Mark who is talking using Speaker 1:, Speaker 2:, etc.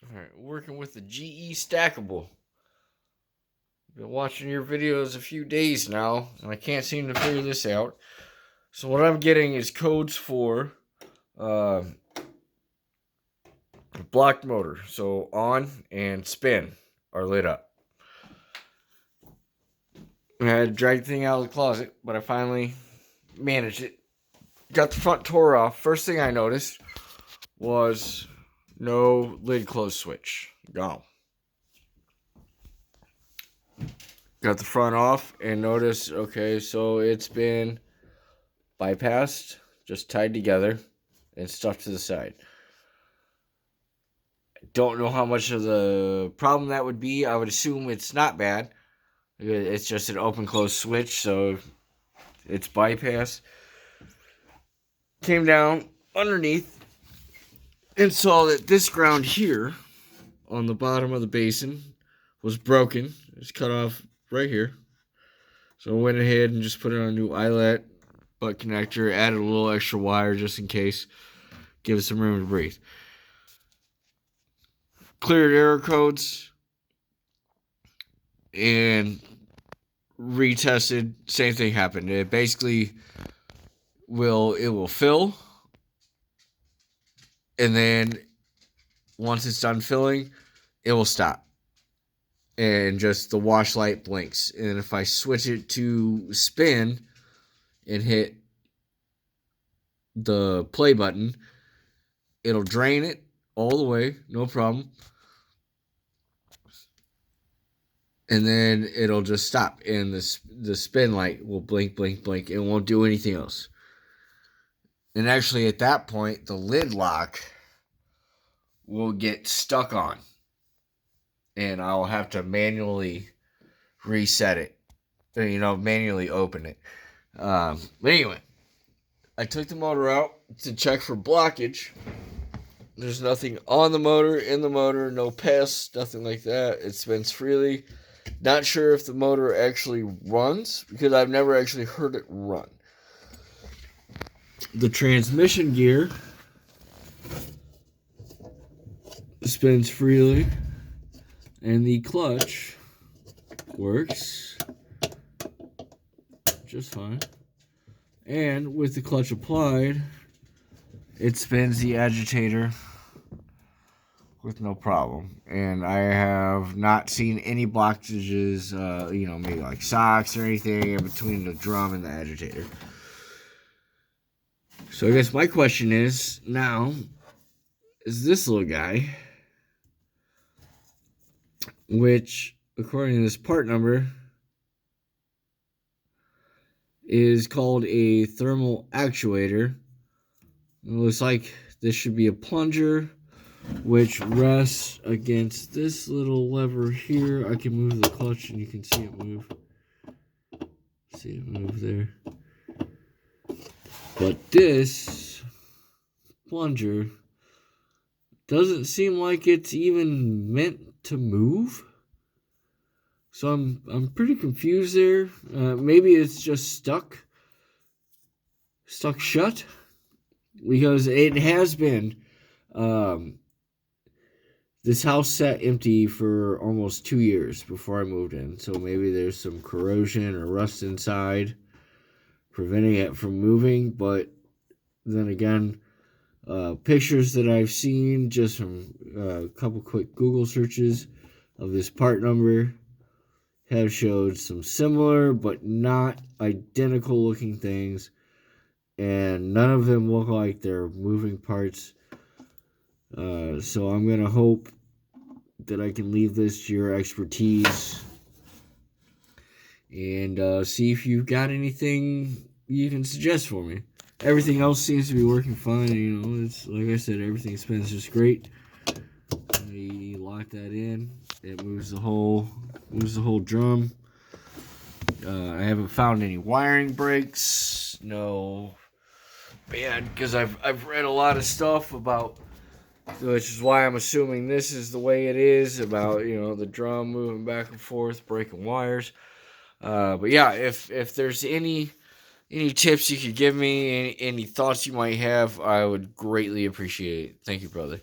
Speaker 1: Alright, working with the GE stackable. Been watching your videos a few days now, and I can't seem to figure this out. So what I'm getting is codes for uh, blocked motor. So on and spin are lit up. I had to drag the thing out of the closet, but I finally managed it. Got the front door off. First thing I noticed was no lid close switch. Gone. Got the front off and noticed, okay, so it's been bypassed, just tied together, and stuffed to the side. Don't know how much of the problem that would be. I would assume it's not bad. It's just an open close switch, so it's bypassed. Came down underneath and saw that this ground here on the bottom of the basin was broken. It's cut off right here. So I went ahead and just put it on a new eyelet butt connector, added a little extra wire just in case, give it some room to breathe. Cleared error codes and retested. Same thing happened. It basically will fill, and then once it's done filling, it will stop, and just the wash light blinks. And if I switch it to spin and hit the play button, it'll drain it all the way, no problem. And then it'll just stop, and the spin light will blink, blink, blink. It won't do anything else. And actually, at that point, the lid lock will get stuck on, and I'll have to manually reset it, manually open it. But anyway, I took the motor out to check for blockage. There's nothing on the motor, in the motor, no pests, nothing like that. It spins freely. Not sure if the motor actually runs, because I've never actually heard it run. The transmission gear spins freely, and the clutch works just fine. And with the clutch applied, it spins the agitator with no problem. And I have not seen any blockages, maybe like socks or anything in between the drum and the agitator. So I guess my question is now, is this little guy, which according to this part number is called a thermal actuator. It looks like this should be a plunger, which rests against this little lever here. I can move the clutch and you can see it move. See it move there. But this plunger doesn't seem like it's even meant to move. So I'm pretty confused there. Maybe it's just stuck shut, because it has been this house sat empty for almost 2 years before I moved in. So maybe there's some corrosion or rust inside preventing it from moving. But then again, pictures that I've seen just from a couple quick Google searches of this part number have showed some similar but not identical looking things, and none of them look like they're moving parts. So I'm going to hope that I can leave this to your expertise and see if you've got anything you can suggest for me. Everything else seems to be working fine. It's like I said, everything spins just great. You lock that in, it moves the whole drum. I haven't found any wiring breaks. No bad, because I've read a lot of stuff about, which is why I'm assuming this is the way it is, about the drum moving back and forth, breaking wires. But yeah, if there's any tips you could give me, any thoughts you might have, I would greatly appreciate it. Thank you, brother.